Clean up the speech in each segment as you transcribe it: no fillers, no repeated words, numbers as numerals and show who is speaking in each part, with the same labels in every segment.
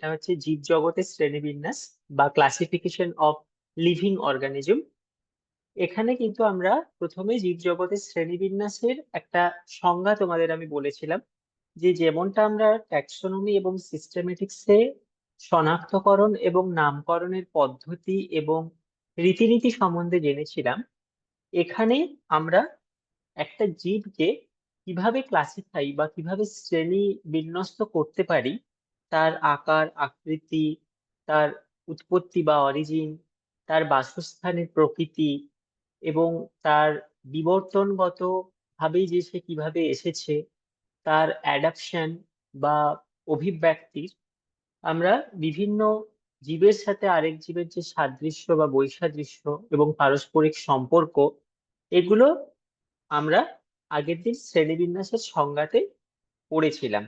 Speaker 1: সেটা হচ্ছে জীবজগতের শ্রেণীবিন্যাস বা ক্লাসিফিকেশন অফ লিভিং অর্গানিজম। এখানে কিন্তু আমরা প্রথমে জীবজগতের শ্রেণীবিন্যাসের একটা সংজ্ঞা তোমাদের আমি বলেছিলাম, যে যেমনটা আমরা ট্যাক্সোনমি এবং সিস্টেমেটিক্সে শনাক্তকরণ এবং নামকরণের পদ্ধতি এবং রীতিনীতি সম্বন্ধে জেনেছিলাম, এখানে আমরা একটা জীবকে কিভাবে ক্লাসিফাই বা কিভাবে শ্রেণী বিন্যস্ত করতে পারি, তার আকার আকৃতি, তার উৎপত্তি বা অরিজিন, তার বাসস্থানের প্রকৃতি এবং তার বিবর্তনগত ভাবেই যে সে কিভাবে এসেছে, তার অ্যাডাপশন বা অভিব্যক্তির, আমরা বিভিন্ন জীবের সাথে আরেক জীবের যে সাদৃশ্য বা বৈসাদৃশ্য এবং পারস্পরিক সম্পর্ক, এগুলো আমরা আগের দিন শ্রেণীবিন্যাসের সংজ্ঞাতে পড়েছিলাম।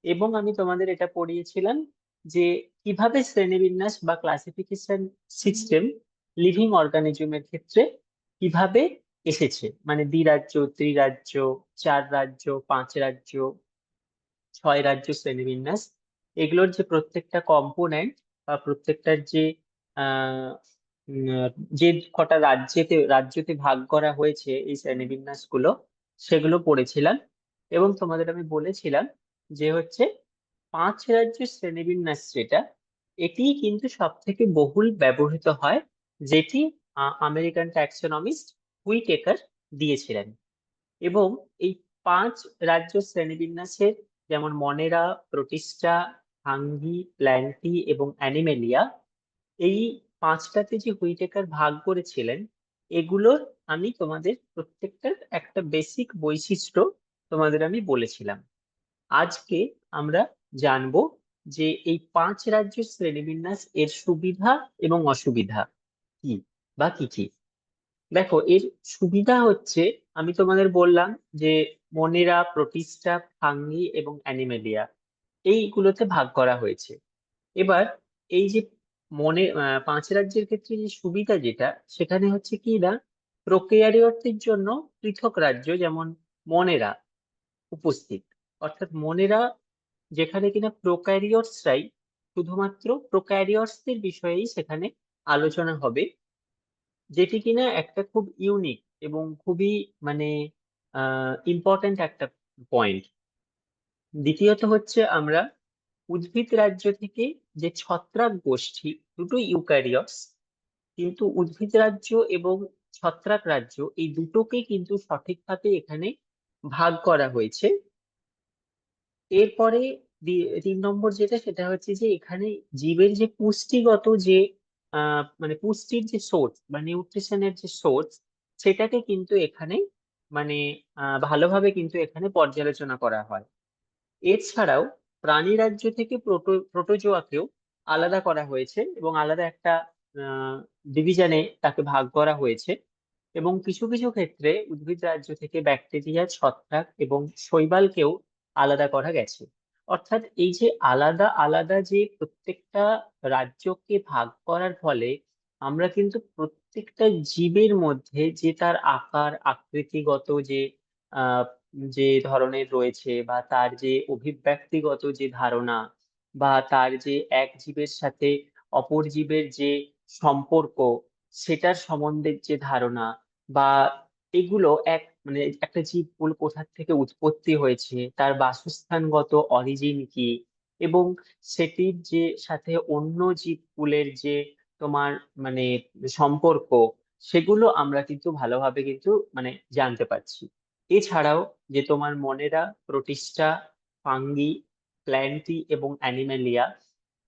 Speaker 1: এবং আমি তোমাদের এটা পড়িয়েছিলাম যে কিভাবে শ্রেণীবিন্যাস বা ক্লাসিফিকেশন সিস্টেম লিভিং অর্গানিজমের ক্ষেত্রে কিভাবে এসেছে, মানে দ্বিরাজ্য, ত্রিরাজ্য, চার রাজ্য, পাঁচ রাজ্য, ছয় রাজ্য শ্রেণীবিন্যাস, এগুলোর যে প্রত্যেকটা কম্পোনেন্ট বা প্রত্যেকটার যে আহ উম, যে কটা রাজ্যতে ভাগ করা হয়েছে এই শ্রেণীবিন্যাস গুলো, সেগুলো পড়েছিলাম। এবং তোমাদের আমি বলেছিলাম যে হচ্ছে পাঁচ রাজ্যের শ্রেণীবিন্যাস যেটা, এটি কিন্তু সব থেকে বহুল ব্যবহৃত হয়, যেটি আমেরিকান ট্যাক্সোনমিস্ট হুইটেকার দিয়েছিলেন। এবং এই পাঁচ রাজ্য শ্রেণীবিন্যাসের, যেমন মনেরা, প্রোটিস্টা, ফাঙ্গি, প্ল্যান্টি এবং অ্যানিমেলিয়া, এই পাঁচটাতে যে হুইটেকার ভাগ করেছিলেন, এগুলোর আমি তোমাদের প্রত্যেকটার একটা বেসিক বৈশিষ্ট্য তোমাদের আমি বলেছিলাম। আজকে আমরা জানবো যে এই পাঁচ রাজ্য শ্রেণীবিন্যাস এর সুবিধা এবং অসুবিধা কি বা কি কি। দেখো, এর সুবিধা হচ্ছে, আমি তোমাদের বললাম যে মনেরা, প্রোটিস্টা, ফাঙ্গি এবং অ্যানিমেলিয়া এইগুলোতে ভাগ করা হয়েছে। এবার এই যে পাঁচ রাজ্যের ক্ষেত্রে যে সুবিধা যেটা, সেখানে হচ্ছে কি না, প্রোক্যারিওটের জন্য পৃথক রাজ্য যেমন মনেরা উপস্থিত। অর্থাৎ মনেরা, যেখানে কিনা প্রোক্যারিওটসরাই, শুধুমাত্র প্রোক্যারিওটসদের বিষয়েই সেখানে আলোচনা হবে, যেটি কিনা একটা খুব ইউনিক এবং খুবই মানে ইম্পর্ট্যান্ট একটা পয়েন্ট। দ্বিতীয়ত হচ্ছে আমরা উদ্ভিদ রাজ্য থেকে যে ছত্রাক গোষ্ঠী, দুটো ইউক্যারিওটস, কিন্তু উদ্ভিদ রাজ্য এবং ছত্রাক রাজ্য এই দুটোকে কিন্তু সঠিকভাবে এখানে ভাগ করা হয়েছে। এরপরে তিন নম্বর যেটা, সেটা হচ্ছে যে এখানে জীবের যে পুষ্টিগত যে মানে পুষ্টির যে সোর্স বা নিউট্রিশনের যে সোর্স, সেটাকে কিন্তু এখানে মানে ভালোভাবে কিন্তু এখানে পর্যালোচনা করা হয়। এছাড়াও প্রাণী রাজ্য থেকে প্রোটোজোয়াকেও আলাদা করা হয়েছে এবং আলাদা একটা ডিভিশনে তাকে ভাগ করা হয়েছে। এবং কিছু কিছু ক্ষেত্রে উদ্ভিদ রাজ্য থেকে ব্যাকটেরিয়া, ছত্রাক এবং শৈবালকেও আলাদা করা গেছে। অর্থাৎ এই যে আলাদা আলাদা যে প্রত্যেকটা রাজ্যকে ভাগ করার ফলে আমরা কিন্তু প্রত্যেকটা জীবের মধ্যে যে তার আকার আকৃতিগত যে আহ যে ধরনের রয়েছে, বা তার যে অভিব্যক্তিগত যে ধারণা, বা তার যে এক জীবের সাথে অপর জীবের যে সম্পর্ক, সেটার সম্বন্ধে যে ধারণা, বা এগুলো মানে একটা জীবকুল কোথা থেকে উৎপত্তি হয়েছে, তার বাসস্থানগত অরিজিন কি, এবং সেটির যে সাথে অন্য জীবকুলের যে তোমার মানে সম্পর্ক, সেগুলো আমরা কিন্তু ভালোভাবে কিন্তু মানে জানতে পারছি। এছাড়াও যে তোমার মনেরা, প্রোটিস্টা, ফাঙ্গি, প্ল্যান্টি এবং অ্যানিমেলিয়া,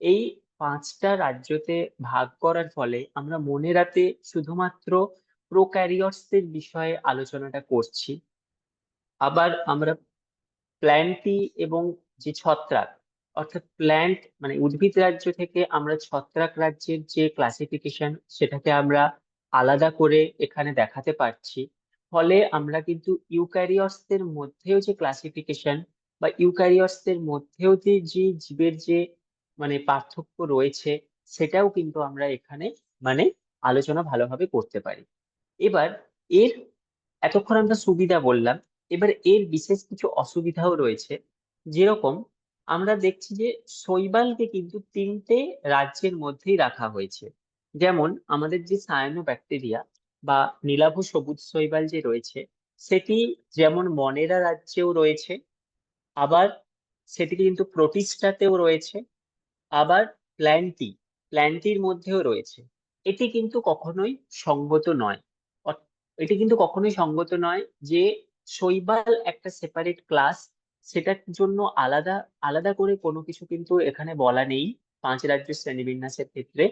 Speaker 1: এই পাঁচটা রাজ্যতে ভাগ করার ফলে আমরা মনেরাতে শুধুমাত্র প্রোক্যারিওটসদের বিষয়ে আলোচনাটা করছি। আবার আমরা প্ল্যান্টি এবং যে ছত্রাক, অর্থাৎ প্ল্যান্ট মানে উদ্ভিদ রাজ্য থেকে আমরা ছত্রাক রাজ্যের যে ক্লাসিফিকেশন, সেটাকে আমরা আলাদা করে এখানে দেখাতে পারছি। ফলে আমরা কিন্তু ইউক্যারিওটসদের মধ্যেও যে ক্লাসিফিকেশন বা ইউক্যারিওটসদের মধ্যেও যে যে জীবের যে মানে পার্থক্য রয়েছে, সেটাও কিন্তু আমরা এখানে মানে আলোচনা ভালোভাবে করতে পারি। এবার এর এতক্ষণ আমরা সুবিধা বললাম, এবার এর বিশেষ কিছু অসুবিধাও রয়েছে। যেরকম আমরা দেখছি যে শৈবালকে কিন্তু তিনটে রাজ্যের মধ্যেই রাখা হয়েছে। যেমন আমাদের যে সায়ানো ব্যাকটেরিয়া বা নীলাভ সবুজ শৈবাল যে রয়েছে, সেটি যেমন মনেরা রাজ্যেও রয়েছে, আবার সেটি কিন্তু প্রোটিস্টাতেও রয়েছে, আবার প্ল্যান্টির মধ্যেও রয়েছে। এটি কিন্তু কখনোই সঙ্গত নয়। অর- এটি কিন্তু কখনোই সঙ্গত নয় যে শৈবাল একটা সেপারেট ক্লাস, সেটার জন্য আলাদা আলাদা করে কোনো কিছু কিন্তু এখানে বলা নেই। পাঁচ রাজ্য শ্রেণীবিন্যাসের ক্ষেত্রে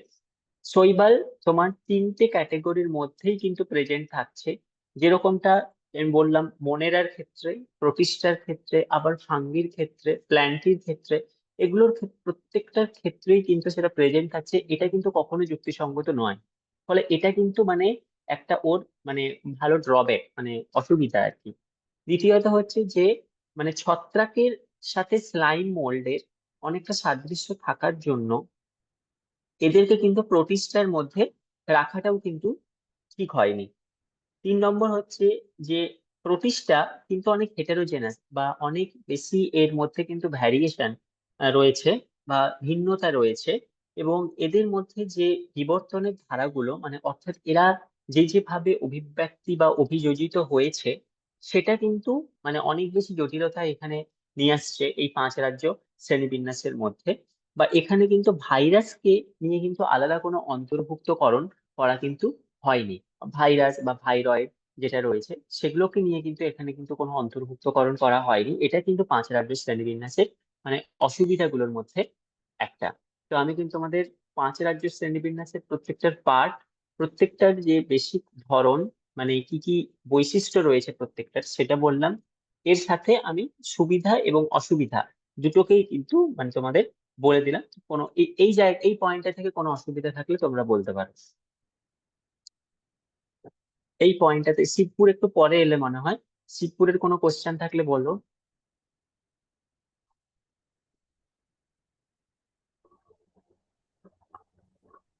Speaker 1: শৈবাল তোমার তিনটে ক্যাটেগরির মধ্যেই কিন্তু প্রেজেন্ট থাকছে। যেরকমটা আমি বললাম, মোনেরার ক্ষেত্রে, প্রোটিস্টার ক্ষেত্রে, আবার ফাঙ্গির ক্ষেত্রে, প্ল্যান্টির ক্ষেত্রে, এগুলোর প্রত্যেকটার ক্ষেত্রেই কিন্তু সেটা প্রেজেন্ট থাকছে। এটা কিন্তু কখনো যুক্তিসঙ্গত নয়। ফলে এটা কিন্তু মানে একটা ওর মানে ভালো ড্রব্যাক, মানে অসুবিধা আর কি। দ্বিতীয়ত হচ্ছে যে মানে ছত্রাকের সাথে স্লাইম মোল্ডের অনেকটা সাদৃশ্য থাকার জন্য এদেরকে কিন্তু প্রোটিস্টার মধ্যে রাখাটাও কিন্তু ঠিক হয়নি। 3 নম্বর হচ্ছে যে প্রোটিস্টা কিন্তু অনেক হেটেরোজেনাস বা অনেক বেশি, এর মধ্যে কিন্তু ভ্যারিয়েশন রয়েছে বা ভিন্নতা রয়েছে। এবং এদের মধ্যে যে বিবর্তনের ধারাগুলো, মানে অর্থাৎ এরা যে যেভাবে অভিব্যক্তি বা অভিযোজিত হয়েছে, সেটা কিন্তু মানে অনেক বেশি জটিলতা এখানে নিয়ে আসছে এই পাঁচ রাজ্য শ্রেণীবিন্যাসের মধ্যে। বা এখানে কিন্তু ভাইরাসকে নিয়ে কিন্তু আলাদা কোনো অন্তর্ভুক্তকরণ করা কিন্তু হয়নি। ভাইরাস বা ভাইরয়েড যেটা রয়েছে, সেগুলোকে নিয়ে কিন্তু এখানে কিন্তু কোনো অন্তর্ভুক্তকরণ করা হয়নি। এটা কিন্তু পাঁচ রাজ্য শ্রেণীবিন্যাসের মানে অসুবিধাগুলোর মধ্যে একটা। তো আমি কিন্তু আমাদের পাঁচ রাজ্য শ্রেণীবিন্যাসের প্রত্যেকটার পার্ট, প্রত্যেকটার যে বেসিক ধরন, মানে কি কি বৈশিষ্ট্য রয়েছে প্রত্যেকটার, সেটা বললাম। এর সাথে আমি সুবিধা এবং অসুবিধা দুটোকেই কিন্তু মানে তোমাদের বলে দিলাম। কোনো এই জায়গা, এই পয়েন্টটা থেকে কোনো অসুবিধা থাকলে তোমরা বলতে পারো। এই পয়েন্টটাতে শিবপুর একটু পরে এলে মনে হয়। শিবপুরের কোনো কোশ্চেন থাকলে বলো।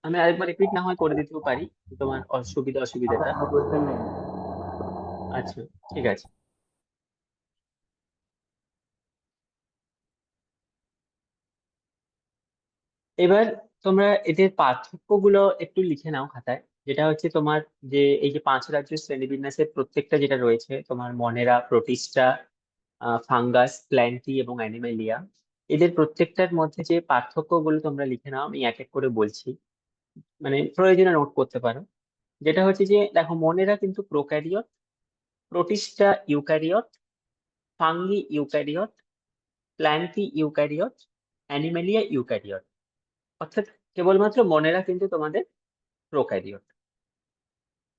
Speaker 1: আমি আরেকবার রিপিট না হয় করে দিতেও পারি তোমার অসুবিধাটা।
Speaker 2: কোনো কোশ্চেন নেই।
Speaker 1: আচ্ছা, ঠিক আছে। এবার তোমরা এদের পার্থক্যগুলো একটু লিখে নাও খাতায়। যেটা হচ্ছে তোমার যে এই যে পাঁচ রাজ্য শ্রেণীবিন্যাসের প্রত্যেকটা যেটা রয়েছে, তোমার মনেরা, প্রোটিস্টা, ফাঙ্গাস, প্ল্যান্টি এবং অ্যানিমেলিয়া, এদের প্রত্যেকটার মধ্যে যে পার্থক্যগুলো তোমরা লিখে নাও, আমি এক এক করে বলছি, মানে প্রয়োজনে নোট করতে পারো। যেটা হচ্ছে যে দেখো, মনেরা কিন্তু prokaryote, Protista eukaryote, fungi eukaryote, plenty eukaryote, Animalia eukaryote. অর্থাৎ কেবলমাত্র মনেরা কিন্তু তোমাদের প্রোক্যারিওট।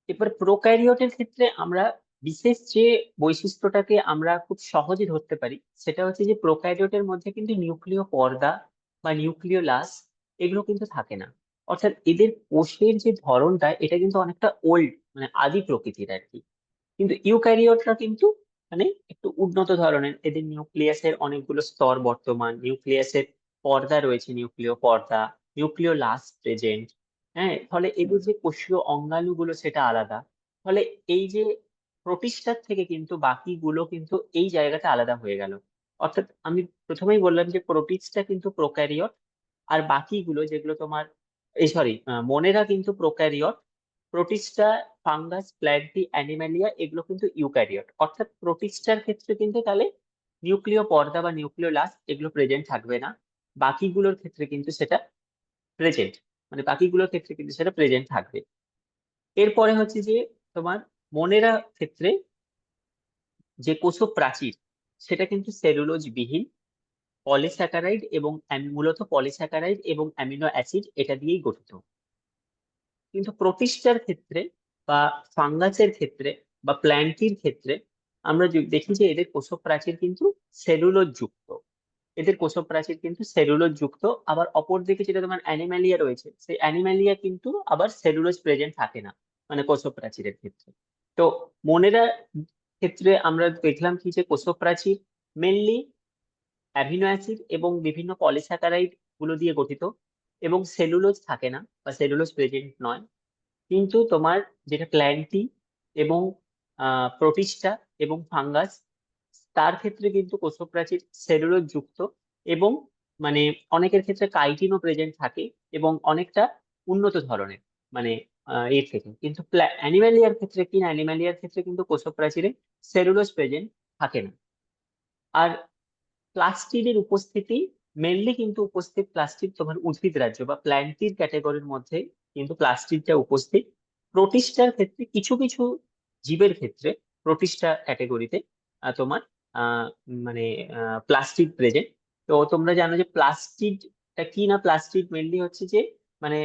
Speaker 1: এবার প্রোক্যারিওটের ক্ষেত্রে আমরা বিশেষ যে বৈশিষ্ট্যটাকে আমরা খুব সহজে ধরতে পারি, সেটা হচ্ছে যে প্রোক্যারিওটের মধ্যে কিন্তু নিউক্লিয় পর্দা বা নিউক্লিয় লাস এগুলো কিন্তু থাকে না। অর্থাৎ এদের কোষের যে ধরনটা, এটা কিন্তু অনেকটা ওল্ড, মানে আদি প্রকৃতির আর কি। কিন্তু ইউক্যারিওটরা কিন্তু মানে একটু উন্নত ধরনের, এদের নিউক্লিয়াসের অনেকগুলো স্তর বর্তমান, নিউক্লিয়াসের পর্দা রয়েছে, নিউক্লিয় পর্দা, নিউক্লিয় লাস প্রেজেন্ট। হ্যাঁ, ফলে এদের যে কোষীয় অঙ্গাণু গুলো সেটা আলাদা। ফলে এই যে প্রোটিস্টার থেকে কিন্তু বাকিগুলো কিন্তু এই জায়গাটা আলাদা হয়ে গেল। অর্থাৎ আমি প্রথমেই বললাম যে প্রোটিস্টা কিন্তু প্রোক্যারিওট, আর বাকিগুলো যেগুলো তোমার এই সরি, মনেরা কিন্তু প্রোক্যারিওট, প্রোটিস্টা, ফাঙ্গাস, প্ল্যান্টি, অ্যানিম্যালিয়া এগুলো কিন্তু ইউক্যারিওট। অর্থাৎ প্রোটিস্টার ক্ষেত্রে কিন্তু তাহলে নিউক্লিয় পর্দা বা নিউক্লিয় লাস এগুলো প্রেজেন্ট থাকবে না। বাকিগুলোর ক্ষেত্রে কিন্তু সেটা প্রেজেন্ট, মানে বাকিগুলোর ক্ষেত্রে কিন্তু সেটা প্রেজেন্ট থাকবে। এরপরে হচ্ছে যে তোমার মনেরা ক্ষেত্রে যে কোষ প্রাচীর, সেটা কিন্তু সেলুলোজ বিহীন, পলিস্যাকারাইড এবং মূলত পলিস্যাকারাইড এবং অ্যামিনো অ্যাসিড এটা দিয়েই গঠিত। কিন্তু প্রোটিস্টার ক্ষেত্রে বা ফাঙ্গাসের ক্ষেত্রে বা প্ল্যান্টির ক্ষেত্রে আমরা দেখি যে এদের কোষপ্রাচীর কিন্তু সেলুলোজ যুক্ত। এদের কোষপ্রাচীর কিন্তু সেলুলোজ যুক্ত। আবার অপরদিকে যেটা তোমার অ্যানিম্যালিয়া রয়েছে, সেই অ্যানিম্যালিয়া কিন্তু আবার সেলুলোজ প্রেজেন্ট থাকে না, মানে কোষপ্রাচীরের ক্ষেত্রে। তো মনেরা ক্ষেত্রে আমরা দেখলাম কি যে কোষপ্রাচীর মেনলি অ্যামিনো অ্যাসিড এবং বিভিন্ন পলিস্যাকারাইড গুলো দিয়ে গঠিত, এবং সেলুলোজ থাকে না বা সেলুলোজ প্রেজেন্ট নয়। কিন্তু তোমার যেটা প্ল্যান্টি এবং প্রোটিস্টা এবং ফাঙ্গাস, তার ক্ষেত্রে কিন্তু কোষপ্রাচীর সেলুলোজ যুক্ত এবং মানে অনেকের ক্ষেত্রে কাইটিনও প্রেজেন্ট থাকে এবং অনেকটা উন্নত ধরনের, মানে এর থেকে। কিন্তু অ্যানিমালিয়ার ক্ষেত্রে কি না, অ্যানিমালিয়ার ক্ষেত্রে কিন্তু কোষপ্রাচীরে সেলুলোজ প্রেজেন্ট থাকে না। আর প্লাস্টিডের উপস্থিতি মেনলি কিন্তু উপস্থিত প্লাস্টিড তোমার উদ্ভিদ রাজ্য বা প্ল্যান্টিড ক্যাটাগরির মধ্যে কিন্তু প্লাস্টিডটা উপস্থিত। প্রোটিস্টার ক্ষেত্রে কিছু কিছু জীবের ক্ষেত্রে প্রোটিস্টা ক্যাটাগরিতে তোমার আহ, মানে প্লাস্টিড প্রেজেন্ট। তো তোমরা জানো যে প্লাস্টিডটা কি না, প্লাস্টিড মেনলি হচ্ছে যে মানে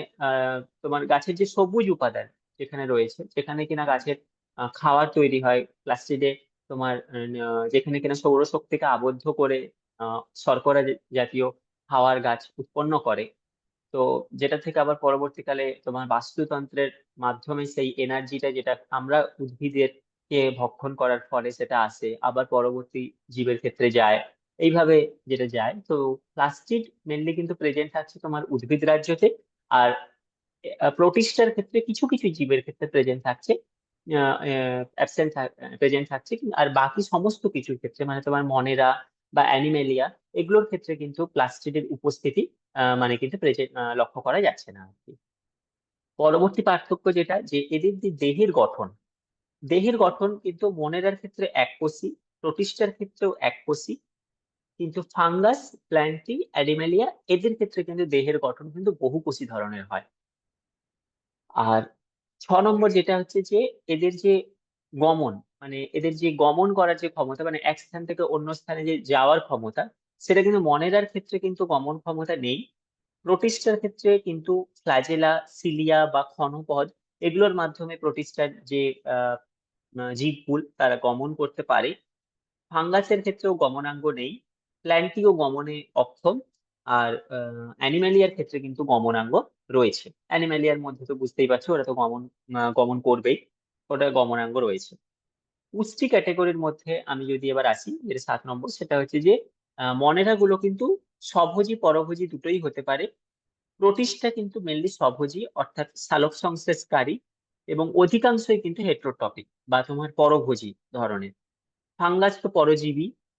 Speaker 1: তোমার গাছের যে সবুজ উপাদান যেখানে রয়েছে, যেখানে কিনা গাছের খাবার তৈরি হয় প্লাস্টিডে, তোমার যেখানে কিনা সৌরশক্তিকে আবদ্ধ করে শর্করা জাতীয় খাওয়ার গাছ উৎপন্ন করে। তো যেটা থেকে আবার পরবর্তীকালে তোমার বাস্তুতন্ত্রের মাধ্যমে সেই এনার্জিটা, যেটা আমরা উদ্ভিদের কে ভক্ষণ করার ফলে সেটা আসে, আবার পরবর্তী জীবের ক্ষেত্রে যায়, এইভাবে যেটা যায়। তো প্লাস্টিড মেনলি কিন্তু প্রেজেন্ট থাকছে তোমার উদ্ভিদ রাজ্যতে। আর প্রোটিস্টার ক্ষেত্রে কিছু কিছু জীবের ক্ষেত্রে প্রেজেন্ট থাকছে, অ্যাবসেন্ট প্রেজেন্ট থাকছে আর বাকি সমস্ত কিছুর ক্ষেত্রে মানে তোমার মনেরা বা অ্যানিমেলিয়া, এগুলোর ক্ষেত্রে কিন্তু প্লাস্টিডের উপস্থিতি মানে কিন্তু প্রেজেন্ট লক্ষ্য করা যাচ্ছে না আর কি। পরবর্তী পার্থক্য যেটা, যে এদের যে দেহের গঠন কিন্তু মনেরার ক্ষেত্রে এককোষী, প্রোটিস্টার ক্ষেত্রেও এককোষী। কিন্তু ফাঙ্গাস, প্ল্যান্টি, অ্যানিমেলিয়া এদের ক্ষেত্রে কিন্তু দেহের গঠন কিন্তু বহুকোষী ধরনের হয়। আর 6 নম্বর যেটা হচ্ছে যে এদের যে গমন, মানে এদের যে গমন করার যে ক্ষমতা, মানে এক স্থান থেকে অন্য স্থানে যে যাওয়ার ক্ষমতা, সেটা কিন্তু মনেরার ক্ষেত্রে কিন্তু গমন ক্ষমতা নেই। প্রোটিস্টার ক্ষেত্রে কিন্তু ফ্ল্যাজেলা, সিলিয়া বা ক্ষণপদ, এগুলোর মাধ্যমে প্রোটিস্টার যে আহ জীবকুল তারা গমন করতে পারে। ফাঙ্গাসের ক্ষেত্রেও গমনাঙ্গ নেই, প্ল্যান্টিও গমনে অক্ষম। আর অ্যানিম্যালিয়ার ক্ষেত্রে কিন্তু গমনাঙ্গ রয়েছে। অ্যানিম্যালিয়ার মধ্যে তো বুঝতেই পারছো, ওরা তো গমন করবেই, ওটা গমনাঙ্গ রয়েছে। পুষ্টি ক্যাটাগরির মধ্যে আমি যদি এবার আসি, যেটা 7 নম্বর, সেটা হচ্ছে যে মনেরা গুলো কিন্তু স্বভোজী পরভোজী দুটোই হতে পারে। প্রোটিস্টা কিন্তু মেনলি স্বভোজী অর্থাৎ সালোক সংশ্লেষকারী, এবং অধিকাংশই কিন্তু হেটারোট্রপিক বা তোমার পরভোজী ধরনের। ফাঙ্গাস তো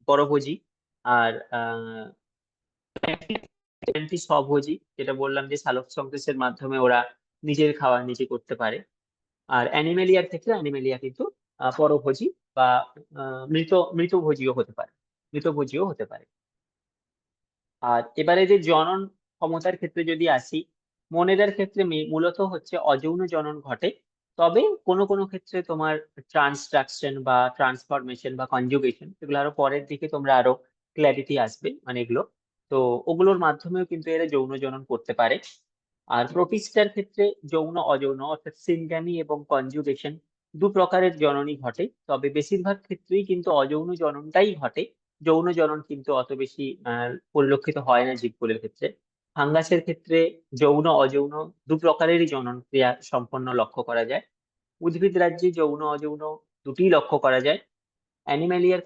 Speaker 1: পরভোজী। আর প্ল্যান্টি স্বভোজী, যেটা বললাম যে সালোক সংশ্লেষের মাধ্যমে ওরা নিজের খাবার নিজে করতে পারে। আর অ্যানিমেলিয়ার ক্ষেত্রে অ্যানিমেলিয়া কিন্তু পরভোজী বা মৃতভোজীও হতে পারে, মৃতভোজীও হতে পারে। আর এবারে যে জনন ক্ষমতার ক্ষেত্রে যদি আসি, মনেরার ক্ষেত্রে মূলত হচ্ছে অযৌন জনন ঘটে। তবে কোনো কোনো ক্ষেত্রে তোমার ট্রান্সট্রাকশন বা ট্রান্সফরমেশন বা কনজুগেশন, এগুলো আরো পরের দিকে তোমরা আরো ক্ল্যারিটি আসবে মানে এগুলো। তো ওগুলোর মাধ্যমেও কিন্তু এরা যৌন জনন করতে পারে। আর প্রোটিস্টার ক্ষেত্রে যৌন অযৌন অর্থাৎ সিনগ্যামি এবং কনজুগেশন দু প্রকারের জননই ঘটে, তবে বেশিরভাগ ক্ষেত্রেই কিন্তু অযৌন জননটাই ঘটে। যৌন জনন কিন্তু অত বেশি পরিলক্ষিত হয় না জীবকুলের ক্ষেত্রে। ফাঙ্গাসের ক্ষেত্রে যৌন অযৌন দু প্রকারেরই জনন ক্রিয়া সম্পন্ন লক্ষ্য করা যায়। উদ্ভিদ রাজ্যে যৌন অযৌন দুটিই লক্ষ্য করা যায়। অ্যানিম্যালিয়ার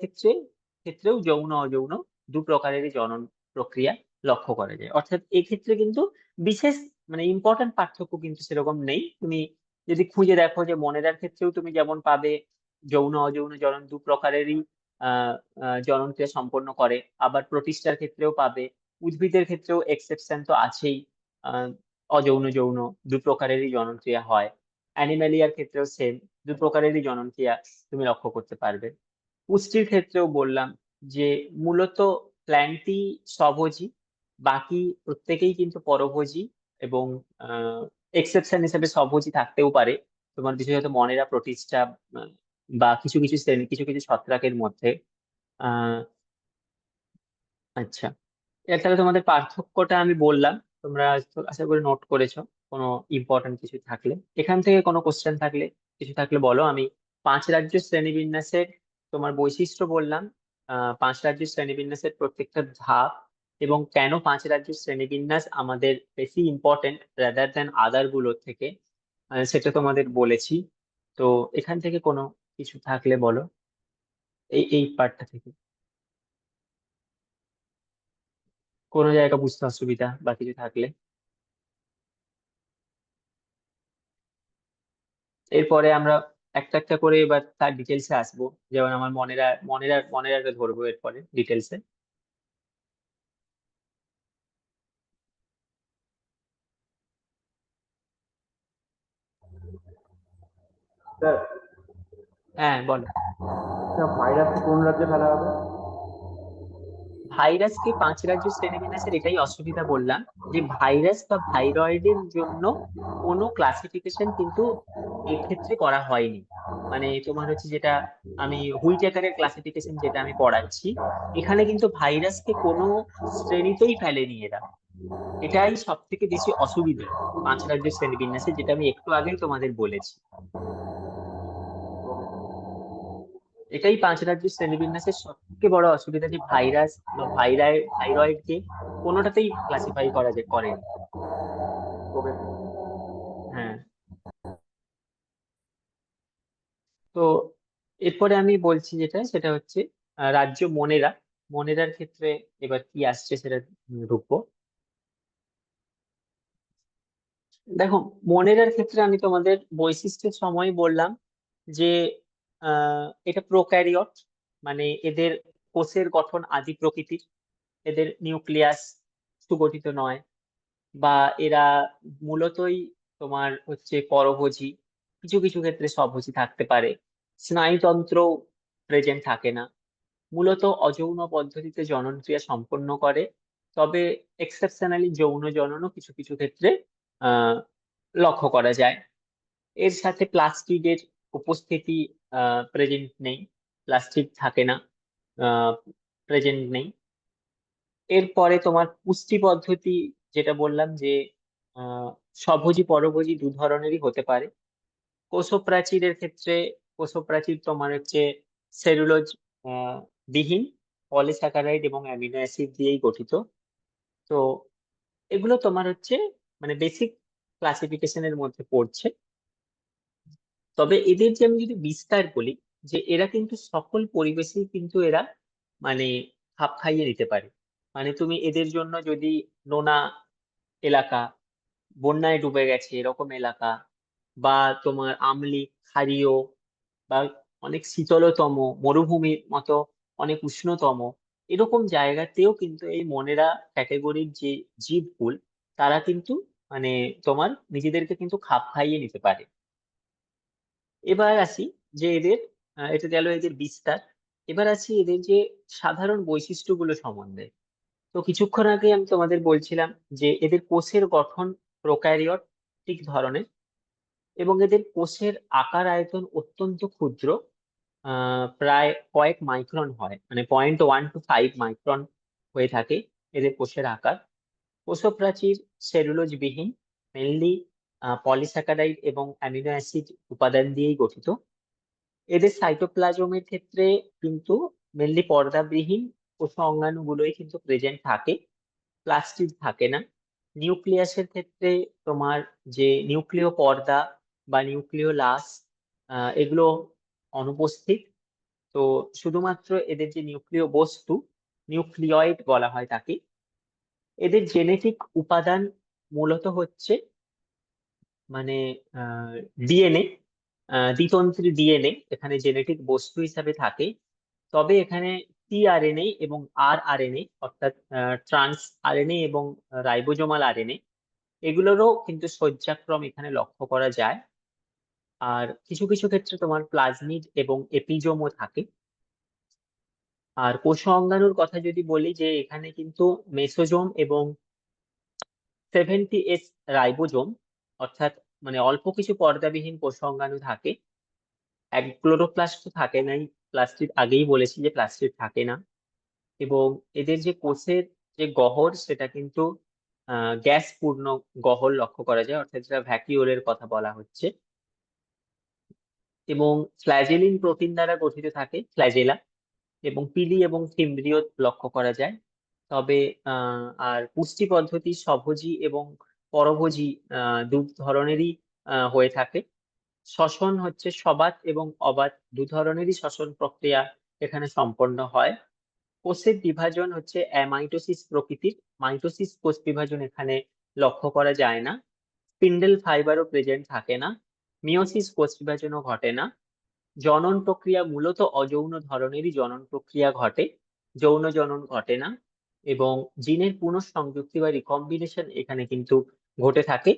Speaker 1: ক্ষেত্রেও যৌন অযৌন দু প্রকারেরই জনন প্রক্রিয়া লক্ষ্য করা যায়। অর্থাৎ এক্ষেত্রে কিন্তু বিশেষ মানে ইম্পর্টেন্ট পার্থক্য কিন্তু সেরকম নেই। তুমি যদি খুঁজে দেখো যে মনেরার ক্ষেত্রেও তুমি যেমন পাবে যৌন অযৌন জনন দু প্রকারেরই আহ জনন ক্রিয়া সম্পন্ন করে, আবার প্রোটিস্টার ক্ষেত্রেও পাবে। উদ্ভিদের ক্ষেত্রেও এক্সেপশন তো আছেই, আহ অযৌন যৌন দু প্রকারেরই জনন ক্রিয়া হয়। অ্যানিম্যালিয়ার ক্ষেত্রেও সেম, দু প্রকারেরই জনন ক্রিয়া তুমি লক্ষ্য করতে পারবে। পুষ্টির ক্ষেত্রেও বললাম যে মূলত প্ল্যান্টই স্বভোজী, বাকি প্রত্যেকেই কিন্তু পরভোজী। এবং এক্সেপশন হিসেবে স্বভোজী থাকতেও পারে, তোমার বিশেষত মনেরা, প্রোটিস্টা বা কিছু কিছু শ্রেণী, কিছু কিছু ছত্রাকের মধ্যে। আহ আচ্ছা, এর তাহলে তোমাদের পার্থক্যটা আমি বললাম, তোমরা আশা করি নোট করেছো। কোনো ইম্পর্টেন্ট কিছু থাকলে, এখান থেকে কোনো কোশ্চেন থাকলে, কিছু থাকলে বলো। আমি 5 রাজ্য শ্রেণীবিন্যাসের তোমার বৈশিষ্ট্য বললাম, 5 রাজ্য শ্রেণীবিন্যাসের প্রত্যেকটা ধাপ, এবং কেন 5 রাজ্য শ্রেণীবিন্যাস আমাদের বেশি ইম্পর্টেন্ট রাদার দ্যান আদার গুলোর থেকে, সেটা তোমাদের বলেছি। তো এখান থেকে কোনো কিছু থাকলে বলো, এই পার্টটা থেকে কোনো জায়গা বুঝতে অসুবিধা বা কিছু থাকলে। এরপরে আমরা একটা একটা করে এবার তার ডিটেলসে আসবো। যেমন আমার মনেরা ধরবো এরপরে ডিটেলসে।
Speaker 2: স্যার,
Speaker 1: হ্যাঁ বলো।
Speaker 2: ভাইরাসকে কোন রাজ্যে ফেলা হবে?
Speaker 1: ভাইরাসকে 5 রাজ্য শ্রেণীবিন্যাসের এটাই অসুবিধা বললাম, যে ভাইরাস বা ভাইরয়েডের জন্য কোনো ক্লাসিফিকেশন কিন্তু এক্ষেত্রে করা হয়নি। মানে তোমার হচ্ছে যেটা আমি হুইটেকারের ক্লাসিফিকেশন যেটা আমি পড়াচ্ছি, এখানে কিন্তু ভাইরাসকে কোনো শ্রেণীতেই ফেলেনি এরা। এটাই সব থেকে বেশি অসুবিধা 5 রাজ্য শ্রেণীবিন্যাসে, যেটা আমি একটু আগেই তোমাদের বলেছি। এটাই 5 রাজ্য শ্রেণীবিন্যাসের সব থেকে বড় অসুবিধা, যে ভাইরাস বা ভাইরয়েডকে কোনোটাতেই ক্লাসিফাই করেনি।
Speaker 2: ওকে।
Speaker 1: হ্যাঁ। তো এরপরে আমি বলছি যেটা, সেটা হচ্ছে রাজ্য মনেরা। মনেরার ক্ষেত্রে এবার কি আসছে সেটা ঢুকবো। দেখো, মনেরার ক্ষেত্রে আমি তোমাদের বৈশিষ্ট্যের সময় বললাম যে এটা প্রোক্যারিওট, মানে এদের কোষের গঠন আদি প্রকৃতির, এদের নিউক্লিয়াস সুগঠিত নয়, বা এরা মূলতই তোমার হচ্ছে পরভোজী, কিছু কিছু ক্ষেত্রে স্বভোজী থাকতে পারে। স্নায়ুতন্ত্র প্রেজেন্ট থাকে না, মূলত অযৌন পদ্ধতিতে জনন ক্রিয়া সম্পন্ন করে। তবে এক্সেপশনালি যৌন জননও কিছু কিছু ক্ষেত্রে আহ লক্ষ্য করা যায়। এর সাথে প্লাস্টিডের উপস্থিতি প্রেজেন্ট নেই, প্লাস্টিড থাকে না, প্রেজেন্ট নেই। এরপরে তোমার পুষ্টি পদ্ধতি, যেটা বললাম যে আহ স্বভোজী পরভোজী দু ধরনেরই হতে পারে। কোষপ্রাচীরের ক্ষেত্রে কোষপ্রাচীর তোমার হচ্ছে সেলুলোজ বিহীন, পলিস্যাকারাইড এবং অ্যামিনো অ্যাসিড দিয়েই গঠিত। তো এগুলো তোমার হচ্ছে মানে বেসিক ক্লাসিফিকেশনের মধ্যে পড়ছে। তবে এদের যে আমি যদি বিস্তার বলি, যে এরা কিন্তু সকল পরিবেশেই কিন্তু এরা মানে খাপ খাইয়ে নিতে পারে। মানে তুমি এদের জন্য যদি নোনা এলাকা, বন্যায় ডুবে গেছে এরকম এলাকা, বা তোমার আমলি ক্ষারীয়, বা অনেক শীতলতম মরুভূমির মতো অনেক উষ্ণতম এরকম জায়গাতেও কিন্তু এই মনেরা ক্যাটেগরির যে জীবকুল, তারা কিন্তু মানে তোমার নিজেদেরকে কিন্তু খাপ খাইয়ে নিতে পারে। এবার আসি যে এদের এটা গেল এদের বিস্তার। এবার আসি এদের যে সাধারণ বৈশিষ্ট্যগুলো সম্বন্ধে। তো কিছুক্ষণ আগে আমি তোমাদের বলছিলাম যে এদের কোষের গঠন প্রোক্যারিওটিক ধরনের, এবং এদের কোষের আকার আয়তন অত্যন্ত ক্ষুদ্র, প্রায় কয়েক মাইক্রন হয়, মানে 0.1 to 5 মাইক্রন হয়ে থাকে এদের কোষের আকার। কোষপ্রাচীর সেলুলোজ বিহীন, মেনলি পলিস্যাকারাইড এবং অ্যামিনো অ্যাসিড উপাদান দিয়েই গঠিত। এদের সাইটোপ্লাজমের ক্ষেত্রে কিন্তু মেনলি পর্দাবিহীন কোষ অঙ্গাণুগুলোই কিন্তু প্রেজেন্ট থাকে, প্লাস্টিড থাকে না। নিউক্লিয়াসের ক্ষেত্রে তোমার যে নিউক্লিয় পর্দা বা নিউক্লিয় লাস, এগুলো অনুপস্থিত। তো শুধুমাত্র এদের যে নিউক্লিয় বস্তু, নিউক্লিয়য়েড বলা হয় তাকে। এদের জেনেটিক উপাদান মূলত হচ্ছে মানে ডিএনএ, দ্বিতন্ত্রী ডিএনএ এখানে জেনেটিক বস্তু হিসাবে থাকে। তবে এখানে টিআরএনএ এবং আরআরএনএ, অর্থাৎ ট্রান্স আরএনএ এবং রাইবোজোমাল আরএনএ, এগুলোরও কিন্তু সজ্জাক্রম এখানে লক্ষ্য করা যায়। আর কিছু কিছু ক্ষেত্রে তোমার প্লাজমিড এবং এপিজোমও থাকে। আর কোষ অঙ্গাণুর কথা যদি বলি, যে এখানে কিন্তু মেসোজোম এবং 70S রাইবোজোম, অর্থাৎ মানে অল্প কিছু পর্দাবিহীন কোষ অঙ্গাণু থাকে। এক ক্লোরোপ্লাস্ট তো থাকে নাই, প্লাস্টিড আগেই বলেছি যে প্লাস্টিড থাকে না। এবং এদের যে কোষের যে গহ্বর, সেটা কিন্তু গ্যাস পূর্ণ গহ্বর লক্ষ্য করা যায়, অর্থাৎ যেটা ভ্যাকিওলের কথা বলা হচ্ছে। এবং ফ্ল্যাজেলিন প্রোটিন দ্বারা গঠিত থাকে, ফ্ল্যাজেলা, এবং পিলি এবং ফিমব্রিও লক্ষ্য করা যায়। তবে আর পুষ্টি পদ্ধতি স্বভোজী এবং পরভোজী দু ধরনেরই হয়ে থাকে। শ্বসন হচ্ছে সবাত এবং অবাত দু ধরনেরই শ্বসন প্রক্রিয়া এখানে সম্পন্ন হয়। কোষের বিভাজন হচ্ছে অ্যামাইটোসিস প্রকৃতির, মাইটোসিস কোষ বিভাজন এখানে লক্ষ্য করা যায় না। স্পিন্ডেল ফাইবারও প্রেজেন্ট থাকে না। মিওসিস কোষ বিভাজনও ঘটে না। জনন প্রক্রিয়া মূলত অযৌন ধরনেরই জনন প্রক্রিয়া ঘটে, যৌন জনন ঘটে না। এবং জিনের পুনঃসংযুক্তি বা রিকম্বিনেশন এখানে কিন্তু ঘটে থাকে।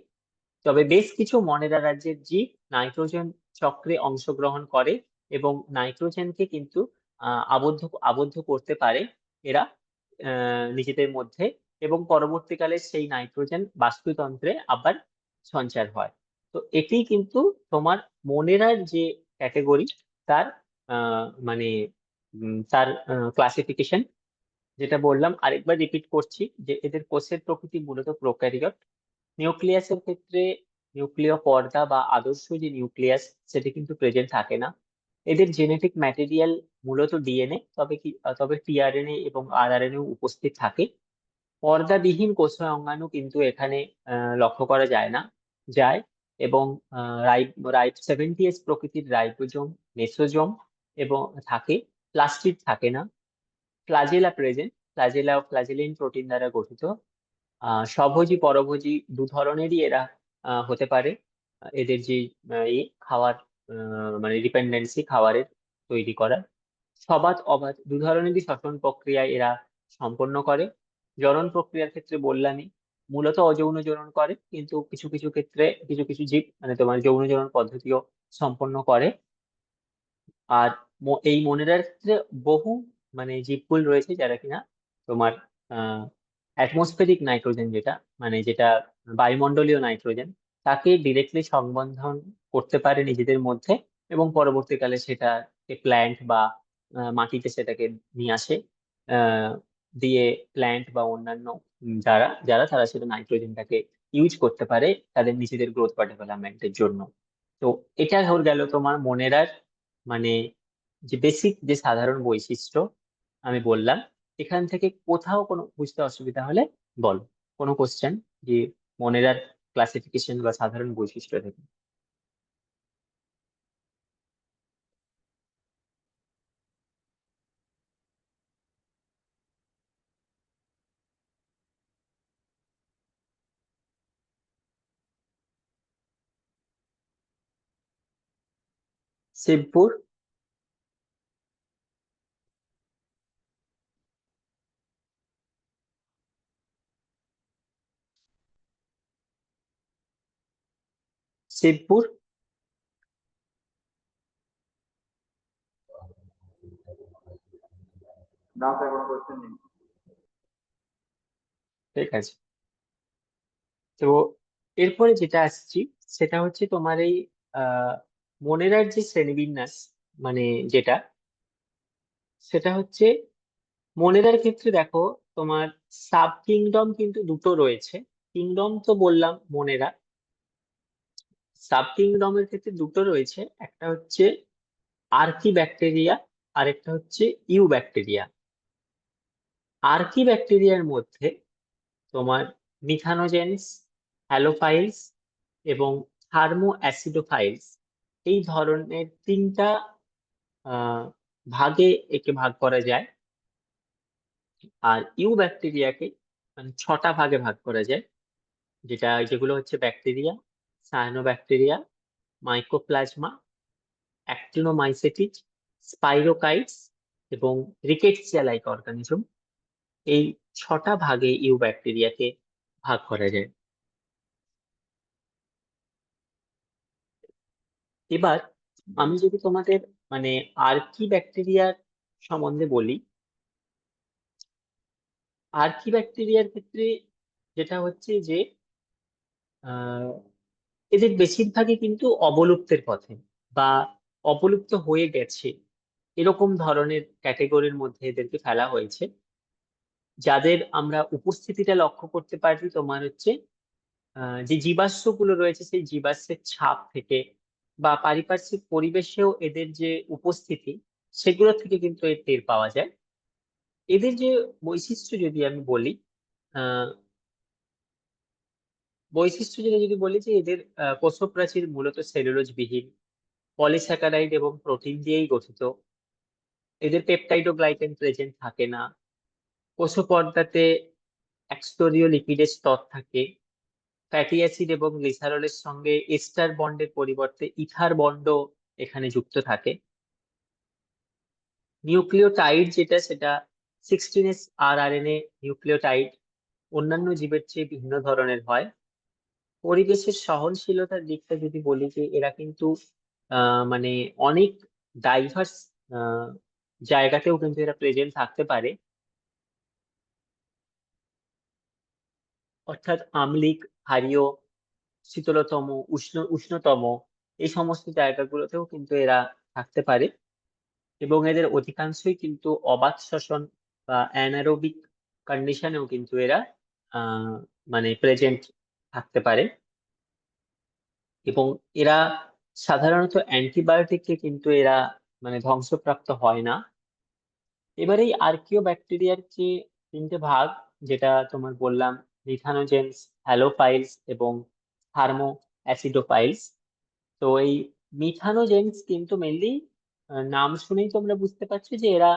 Speaker 1: তবে বেশ কিছু মনেরা রাজ্যের জীব নাইট্রোজেন চক্রে অংশগ্রহণ করে এবং নাইট্রোজেনকে কিন্তু আবদ্ধ আবদ্ধ করতে পারে এরা নিজেদের মধ্যে, এবং পরবর্তীকালে সেই নাইট্রোজেন বাস্তুতন্ত্রে আবার সঞ্চার হয়। তো এটি কিন্তু তোমার মোনেরার যে ক্যাটেগরি তার মানে তার ক্লাসিফিকেশন, যেটা বললাম আরেকবার রিপিট করছি যে এদের কোষের প্রকৃতি মূলত প্রোক্যারিওট। নিউক্লিয়াসের ক্ষেত্রে নিউক্লিয় পর্দা বা আদর্শ যে নিউক্লিয়াস সেটি কিন্তু প্রেজেন্ট থাকে না। এদের জেনেটিক ম্যাটেরিয়াল মূলত ডিএনএ, তবে টিআরএনএ এবং আরআরএনএ উপস্থিত থাকে। পর্দাবিহীন কোষীয় অঙ্গাণু কিন্তু এখানে লক্ষ্য করা যায় না, যায়। এবং রাইট 70s প্রকৃতির রাইবোজোম, মেসোজোম এবং থাকে, প্লাস্টিড থাকে না। ফ্লাজেলা প্রেজেন্ট, ফ্লাজেলা ও ফ্লাজেলিন প্রোটিন দ্বারা গঠিত। স্বভোজী পরভোজী দু ধরনেরই এরা হতে পারে। এদের যে খাওয়ার মানে ডিপেন্ডেন্সি খাবারের তৈরি করা। সবাত অবাত দু ধরনেরই শ্বসন প্রক্রিয়া এরা সম্পন্ন করে। জনন প্রক্রিয়ার ক্ষেত্রে বললামই, মূলত অযৌন জনন করে, কিন্তু কিছু কিছু ক্ষেত্রে কিছু কিছু জীব মানে তোমার যৌন জনন পদ্ধতিও সম্পন্ন করে। আর এই মনেরার ক্ষেত্রে বহু মানে জীবকুল রয়েছে যারা কিনা তোমার অ্যাটমসফেরিক নাইট্রোজেন, যেটা বায়ুমণ্ডলীয় নাইট্রোজেন, তাকে ডিরেক্টলি সংবন্ধন করতে পারে নিজেদের মধ্যে, এবং পরবর্তীকালে সেটাকে প্ল্যান্ট বা মাটিতে সেটাকে নিয়ে আসে। আহ, দিয়ে প্ল্যান্ট বা অন্যান্য যারা যারা তারা সেটা নাইট্রোজেনটাকে ইউজ করতে পারে তাদের নিজেদের গ্রোথ বা ডেভেলপমেন্টের জন্য। তো এটা হয়ে গেল তোমার মনেরার মানে যে বেসিক যে সাধারণ বৈশিষ্ট্য আমি বললাম। এখান থেকে কোথাও কোনো বুঝতে অসুবিধা হলে বল, কোনো কোশ্চেন যে মনেরার ক্লাসিফিকেশন বা সাধারণ বৈশিষ্ট্য থেকে। শিবপুর। শিবপুর।
Speaker 2: না স্যার, কোনো কোয়েশ্চেন নেই।
Speaker 1: ঠিক আছে। তো এরপরে যেটা আসছি সেটা হচ্ছে তোমার এই আহ মনেরার যে শ্রেণীবিন্যাস, মানে যেটা সেটা হচ্ছে মনেরার ক্ষেত্রে দেখো তোমার সাব কিংডম কিন্তু দুটো রয়েছে। কিংডম তো বললাম মনেরা, সাব কিংডমের ক্ষেত্রে দুটো রয়েছে, একটা হচ্ছে আর্কি ব্যাকটেরিয়া আর একটা হচ্ছে ইউ ব্যাকটেরিয়া। আর্কি ব্যাকটেরিয়ার মধ্যে তোমার মিথানোজেন্স, হ্যালোফাইলস এবং থার্মো অ্যাসিডোফাইলস, এই ধরনের তিনটা আহ ভাগে একে ভাগ করা যায়। আর ইউ ব্যাকটেরিয়াকে মানে ছটা ভাগে ভাগ করা যায়, যেগুলো হচ্ছে ব্যাকটেরিয়া, সায়ানোব্যাকটেরিয়া, মাইকোপ্লাজমা, অ্যাক্টিনোমাইসেটিস, স্পাইরোকাইটস এবং রিকেটসিয়া লাইক অর্গানিজম। এই ছটা ভাগে ইউ ব্যাকটেরিয়াকে ভাগ করা যায়। এবার আমি যদি তোমাদের মানে আর্কি ব্যাকটেরিয়ার সম্বন্ধে বলি, আর্কি ব্যাকটেরিয়ার ক্ষেত্রে যেটা হচ্ছে যে আহ, এদের বেশিরভাগই কিন্তু অবলুপ্তের পথে বা অবলুপ্ত হয়ে গেছে, এরকম ধরনের ক্যাটেগরির মধ্যে এদেরকে ফেলা হয়েছে। যাদের আমরা উপস্থিতিটা লক্ষ্য করতে পারি তোমার হচ্ছে যে জীবাশ্মগুলো রয়েছে সেই জীবাশ্মের ছাপ থেকে বা পারিপার্শ্বিক পরিবেশেও এদের যে উপস্থিতি সেগুলো থেকে কিন্তু এর টের পাওয়া যায়। এদের যে বৈশিষ্ট্য যদি আমি বলি, আহ বৈশিষ্ট্য যেটা যদি বলি যে এদের কোষপ্রাচীর মূলত সেলুলোজ বিহীন, পলিস্যাকারাইড এবং প্রোটিন দিয়েই গঠিত। এদের পেপটাইড ও গ্লাইকেন প্রেজেন্ট থাকে না। কোষপর্দাতে একস্তরীয় লিপিডের স্তর থাকে। ফ্যাটি অ্যাসিড এবং গ্লিসারলের সঙ্গে এস্টার বন্ডের পরিবর্তে ইথার বন্ড এখানে যুক্ত থাকে। নিউক্লিওটাইড যেটা সেটা 16S rRNA নিউক্লিওটাইড অন্যান্য জীবের চেয়ে ভিন্ন ধরনের হয়। পরিবেশের সহনশীলতার দিকটা যদি বলি যে এরা কিন্তু মানে অনেক ডাইভার্স জায়গাতেও কিন্তু এরা প্রেজেন্ট থাকতে পারে। অর্থাৎ আম্লিক, ক্ষারীয়, শীতলতম, উষ্ণতম এই সমস্ত জায়গাগুলোতেও কিন্তু এরা থাকতে পারে। এবং এদের অধিকাংশই কিন্তু অবাত শ্বসন বা অ্যানারোবিক কন্ডিশনেও কিন্তু এরা আহ মানে প্রেজেন্ট থাকতে পারে। এবং এরা সাধারণত অ্যান্টিবায়োটিককে কিন্তু এরা মানে ধ্বংসপ্রাপ্ত হয় না। এবার এই আর্কিও ব্যাকটেরিয়ার যে তিনটে ভাগ, যেটা তোমার বললাম, মিথানোজেন্স, হ্যালোফাইলস এবং থার্মো অ্যাসিডোফাইলস। তো এই মিথানোজেন্স কিন্তু মেনলি নাম শুনেই তোমরা বুঝতে পারছো যে এরা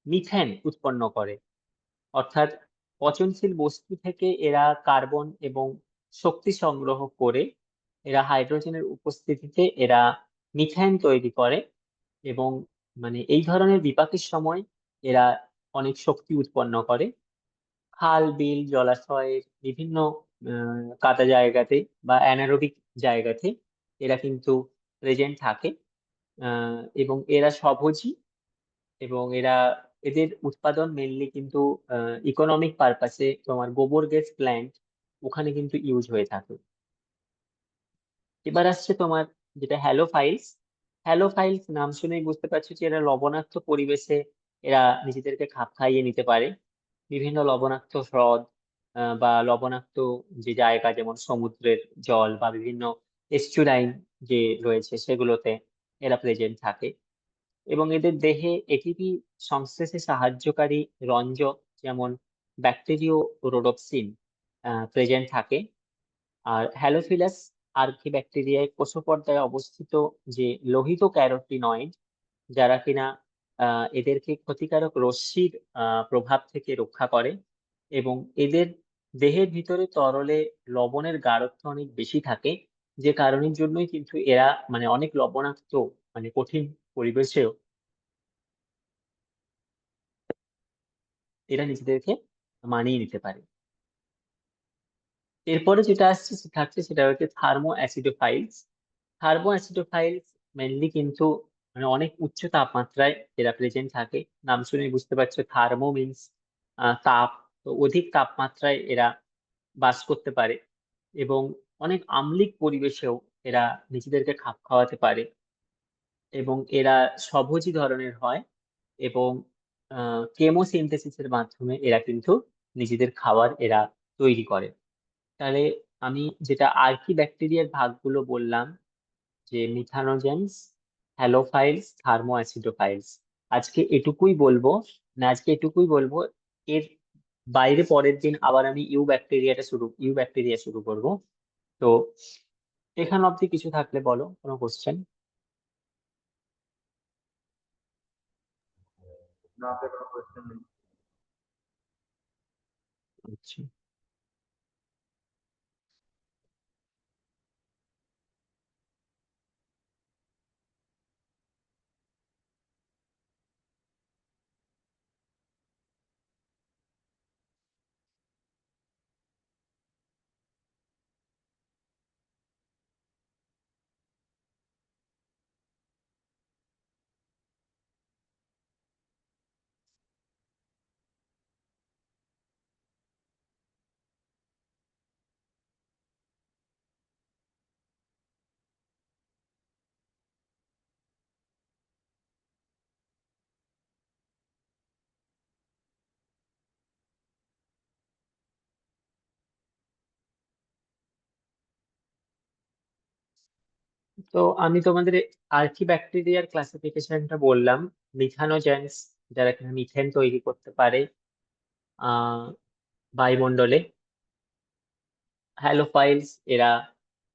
Speaker 1: মিথেন উৎপন্ন করে। অর্থাৎ পচনশীল বস্তু থেকে এরা কার্বন এবং শক্তি সংগ্রহ করে এরা হাইড্রোজেনের উপস্থিতিতে এরা মিথেন তৈরি করে। এবং মানে এই ধরনের বিপাকের সময় এরা অনেক শক্তি উৎপন্ন করে। খাল, বিল, জলাশয়ের বিভিন্ন কাদা জায়গাতে বা অ্যানারোবিক জায়গাতে এরা কিন্তু প্রেজেন্ট থাকে। এবং এরা স্বভোজী। এবং এদের উৎপাদন মেনলি কিন্তু ইকোনমিক পারপাসে, তোমার গোবর গ্যাস প্ল্যান্ট ওখানে কিন্তু ইউজ হয়ে থাকে। এবার আসছে তোমার যেটা হ্যালোফাইলস। হ্যালোফাইলস নাম শুনেই বুঝতে পারছো যে এরা লবণাক্ত পরিবেশে এরা নিজেদেরকে খাপ খাইয়ে নিতে পারে। বিভিন্ন লবণাক্ত হ্রদ বা লবণাক্ত যে জায়গা, যেমন সমুদ্রের জল বা বিভিন্ন এস্চুরাইন যে রয়েছে সেগুলোতে এরা প্রেজেন্ট থাকে। এবং এদের দেহে এটিপি সংশ্লেষে সাহায্যকারী রঞ্জক, যেমন ব্যাকটেরিও রোডোপসিন প্রেজেন্ট থাকে। আর হ্যালোফিলাস আর্কিব্যাকটেরিয়ায় কোষপর্দায় অবস্থিত যে লোহিত ক্যারোটিনয়েড, যারা কিনা এদেরকে ক্ষতিকারক রশ্মির প্রভাব থেকে রক্ষা করে। এবং এদের দেহের ভিতরে তরলে লবণের গাঢ়ত্ব অনেক বেশি থাকে, যে কারণের জন্যই কিন্তু এরা মানে অনেক লবণাক্ত মানে কঠিন পরিবেশেও এরা নিজেদেরকে মানিয়ে নিতে পারে। এরপরে যেটা আসছে থাকছে সেটা হচ্ছে থার্মো অ্যাসিডোফাইলস। থার্মো অ্যাসিডোফাইলস মেনলি কিন্তু মানে অনেক উচ্চ তাপমাত্রায় এরা প্রেজেন্ট থাকে। নাম শুনে বুঝতে পারছো, থার্মো মিন্স তাপ। তো অধিক তাপমাত্রায় এরা বাস করতে পারে এবং অনেক আম্লিক পরিবেশেও এরা নিজেদেরকে খাপ খাওয়াতে পারে। এবং এরা স্বভোজী ধরনের হয় এবং কেমোসিনথেসিসের মাধ্যমে এরা কিন্তু নিজেদের খাবার এরা তৈরি করে। তাহলে আমি যেটা আর্কি ব্যাকটেরিয়ার ভাগগুলো বললাম, যে মিথানোজেন্স, হ্যালোফাইলস, থার্মো অ্যাসিডোফাইলস, আজকে এটুকুই বলবো। এর বাইরে পরের দিন আবার আমি ইউ ব্যাকটেরিয়া শুরু করব। তো এখান অব্দি কিছু থাকলে বলো, কোনো কোশ্চেন?
Speaker 2: না স্যার, কোনো কোয়েশ্চেন নেই।
Speaker 1: আচ্ছা। তো আমি তোমাদের আর্কি ব্যাকটেরিয়ার ক্লাসিফিকেশনটা বললাম। মিথানোজেন্স, যারা কিনা মিথেন তৈরি করতে পারে আহ বায়ুমণ্ডলে। হ্যালোফাইলস, এরা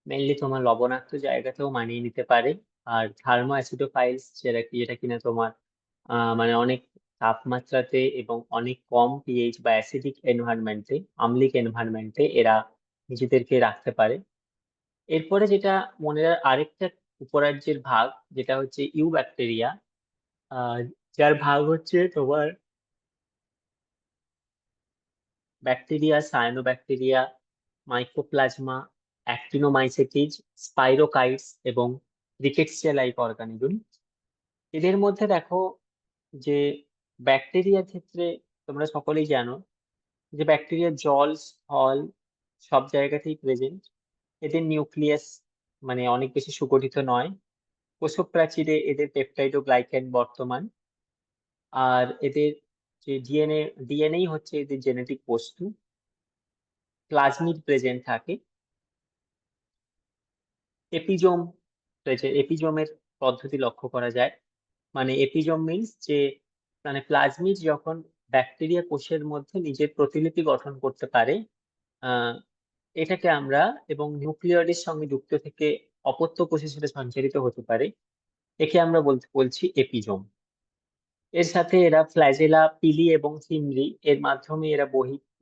Speaker 1: মেনলি তোমার লবণাক্ত জায়গাতেও মানিয়ে নিতে পারে। আর থার্মো অ্যাসিডোফাইলস, যেটা কিনা তোমার মানে অনেক তাপমাত্রাতে এবং অনেক কম পিএইচ বা অ্যাসিডিক এনভায়রনমেন্টে, আম্লিক এনভায়রনমেন্টে এরা নিজেদেরকে রাখতে পারে। এরপরে যেটা আরেকটা উপরাজ্যের ভাগ, যেটা হচ্ছে ইউ ব্যাকটেরিয়া, যার ভাগ হচ্ছে তোমার ব্যাকটেরিয়া, সায়ানোব্যাকটেরিয়া, মাইকোপ্লাজমা, অ্যাক্টিনোমাইসেটিস, স্পাইরোকাইটস এবং রিকেটসিয়া লাইক অর্গানিজম। এদের মধ্যে দেখো যে ব্যাকটেরিয়ার ক্ষেত্রে তোমরা সকলেই জানো যে ব্যাকটেরিয়া জল, স্থল সব জায়গাতেই প্রেজেন্ট। এদের নিউক্লিয়াস মানে অনেক বেশি সুগঠিত নয়। কোষক প্রাচীরে এদের পেপটাইড ও গ্লাইকেন বর্তমান। আর এদের যে ডিএনএ হচ্ছে এদের জেনেটিক বস্তু। প্লাজমিড প্রেজেন্ট থাকে। এপিজোম এপিজোমের পদ্ধতি লক্ষ্য করা যায়। মানে এপিজোম মিন্স যে মানে প্লাজমিড যখন ব্যাকটেরিয়া কোষের মধ্যে নিজের প্রতিলিপি গঠন করতে পারে, আহ এটাকে আমরা, এবং নিউক্লিয়য়েডের সঙ্গে যুক্ত থেকে অপত্য কোষে সেটা সঞ্চারিত হতে পারে, একে আমরা বলছি এপিজোম। এর সাথে এরা ফ্ল্যাজেলা, পিলি এবং থিমরি এর মাধ্যমে এরা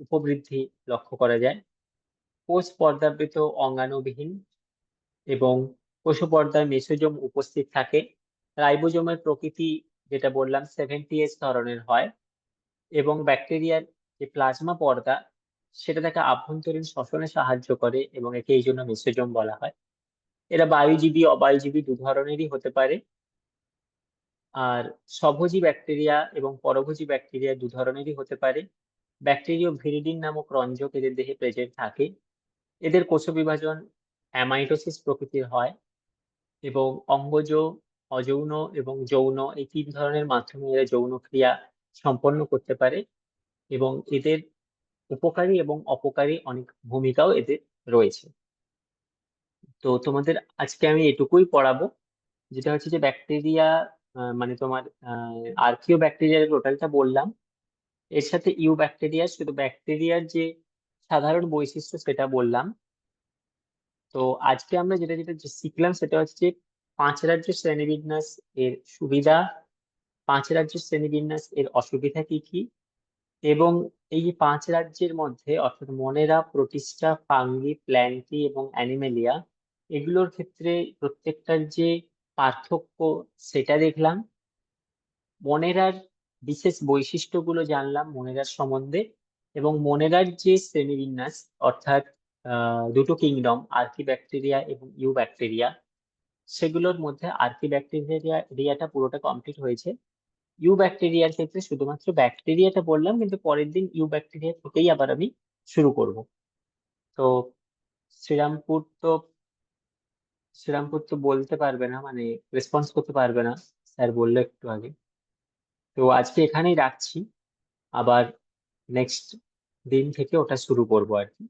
Speaker 1: উপবৃদ্ধি লক্ষ্য করা যায়। কোষ পর্দাবৃত অঙ্গাণুবিহীন এবং কোষপর্দায় মেসোজোম উপস্থিত থাকে। রাইবোজোমের প্রকৃতি যেটা বললাম 70S ধরনের হয়, এবং ব্যাকটেরিয়ার যে প্লাজমা পর্দা সেটা তাকে আভ্যন্তরীণ শ্বসনে সাহায্য করে এবং একে এই জন্য মেসোজোম বলা হয়। এরা বায়ুজীবী, অবায়ুজীবী দু ধরনেরই হতে পারে। আর স্বভোজী ব্যাকটেরিয়া এবং পরভোজী ব্যাকটেরিয়া দু ধরনেরই হতে পারে। ব্যাকটেরিয়া ভিরিডিন নামক রঞ্জক এদের দেহে প্রেজেন্ট থাকে। এদের কোষ বিভাজন অ্যামাইটোসিস প্রকৃতির হয় এবং অঙ্গজ, অযৌন এবং যৌন এই তিন ধরনের মাধ্যমে এরা যৌন ক্রিয়া সম্পন্ন করতে পারে, এবং এদের উপকারী এবং অপকারী অনেক ভূমিকাও এদের রয়েছে। তো তোমাদের আজকে আমি এটুকুই পড়াবো, যেটা হচ্ছে যে ব্যাকটেরিয়া মানে তোমার আর্কিও ব্যাকটেরিয়ার টোটালটা বললাম। এর সাথে ইউ ব্যাকটেরিয়া, শুধু ব্যাকটেরিয়ার যে সাধারণ বৈশিষ্ট্য সেটা বললাম। তো আজকে আমরা যেটা যেটা যে শিখলাম সেটা হচ্ছে 5 রাজ্য শ্রেণীবিন্যাস এর সুবিধা, 5 রাজ্য শ্রেণীবিন্যাস এর অসুবিধা কি কি, এবং এই যে 5 রাজ্যের মধ্যে অর্থাৎ মনেরা, প্রোটিস্টা, ফাঙ্গি, প্ল্যান্টি এবং অ্যানিমেলিয়া, এগুলোর ক্ষেত্রে প্রত্যেকটার যে পার্থক্য সেটা দেখলাম। মনেরার বিশেষ বৈশিষ্ট্যগুলো জানলাম মনেরার সম্বন্ধে, এবং মনেরার যে শ্রেণীবিন্যাস অর্থাৎ দুটো কিংডম আর্কি ব্যাকটেরিয়া এবং ইউ ব্যাকটেরিয়া, সেগুলোর মধ্যে আর্কি ব্যাকটেরিয়াটা পুরোটা কমপ্লিট হয়েছে। ইউ ব্যাকটেরিয়ার ক্ষেত্রে শুধুমাত্র ব্যাকটেরিয়াটা বললাম, কিন্তু পরের দিন ইউ ব্যাকটেরিয়া থেকেই আবার আমি শুরু করব। তো শ্রীরামপুর তো শ্রীরামপুর তো বলতে পারবে না, মানে রেসপন্স করতে পারবে না, স্যার বললো একটু আগে। তো আজকে এখানেই রাখছি, আবার নেক্সট দিন থেকে ওটা শুরু করবো আর কি।